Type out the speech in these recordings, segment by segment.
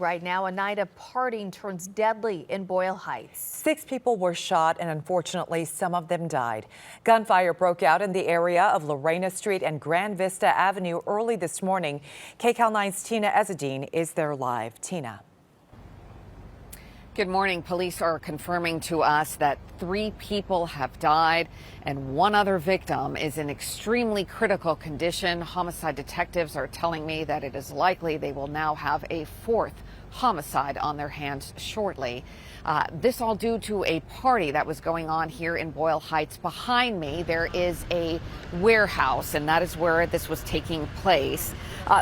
right now. A night of partying turns deadly in Boyle Heights. 6 people were shot and unfortunately some of them died. Gunfire broke out in the area of Lorena Street and Grand Vista Avenue early this morning. KCAL 9's Tena Ezzeddine is there live. Tina. Good morning. Police are confirming to us that 3 people have died and 1 other victim is in extremely critical condition. Homicide detectives are telling me that it is likely they will now have a 4th homicide on their hands shortly. This all due to a party that was going on here in Boyle Heights. Behind me, there is a warehouse, and that is where this was taking place.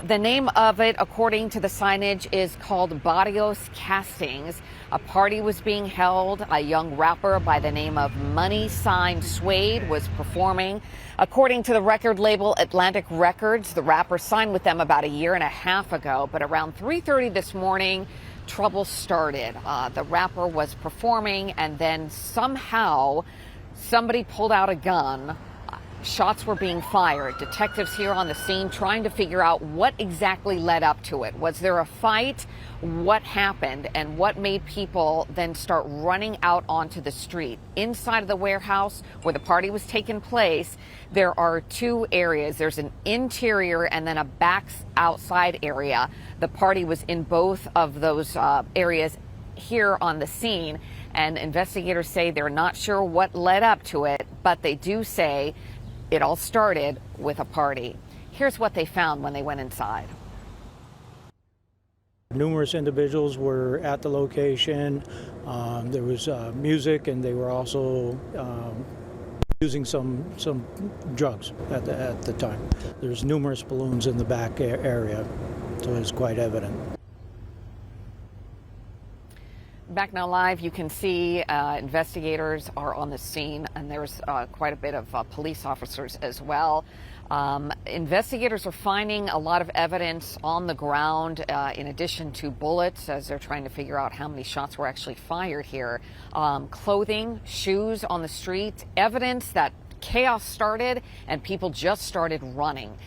The name of it, according to the signage, is called Barrios Castings. A party was being held. A young rapper by the name of Money Sign Suede was performing. According to the record label Atlantic Records, the rapper signed with them about a year and a half ago, but around 3:30 this morning, trouble started. The rapper was performing and then somehow somebody pulled out a gun. Shots were being fired. Detectives here on the scene trying to figure out what exactly led up to it. Was there a fight? What happened? And what made people then start running out onto the street? Inside of the warehouse where the party was taking place, there are 2 areas. There's an interior and then a back outside area. The party was in both of those areas here on the scene, and investigators say they're not sure what led up to it, but they do say it all started with a party. Here's what they found when they went inside. Numerous individuals were at the location. There was music, and they were also using some drugs at the time. There's numerous balloons in the back area, so it's quite evident. Back now live, you can see investigators are on the scene, and there's quite a bit of police officers as well. Investigators are finding a lot of evidence on the ground in addition to bullets, as they're trying to figure out how many shots were actually fired here. Clothing, shoes on the street, evidence that chaos started and people just started running.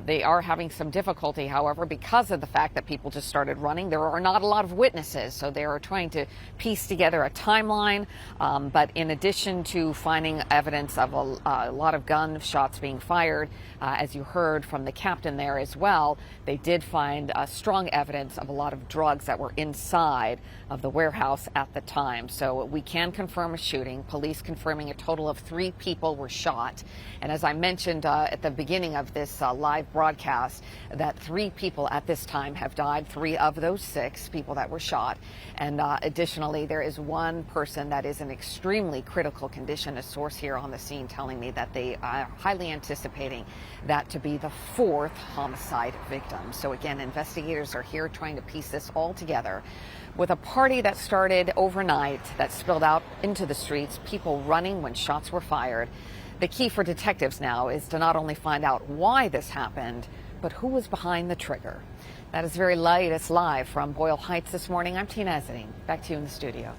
They are having some difficulty, however, because of the fact that people just started running. There are not a lot of witnesses, so they are trying to piece together a timeline. But in addition to finding evidence of a lot of gunshots being fired, as you heard from the captain there as well, they did find strong evidence of a lot of drugs that were inside of the warehouse at the time. So we can confirm a shooting. Police confirming a total of 3 people were shot. And as I mentioned at the beginning of this live broadcast, that 3 people at this time have died, 3 of those 6 people that were shot. And additionally, there is 1 person that is in extremely critical condition. A source here on the scene telling me that they are highly anticipating that to be the 4th homicide victim. So again, investigators are here trying to piece this all together. With a party that started overnight that spilled out into the streets, people running when shots were fired. The key for detectives now is to not only find out why this happened, but who was behind the trigger. That is very latest live from Boyle Heights this morning. I'm Tena Ezzeddine. Back to you in the studio.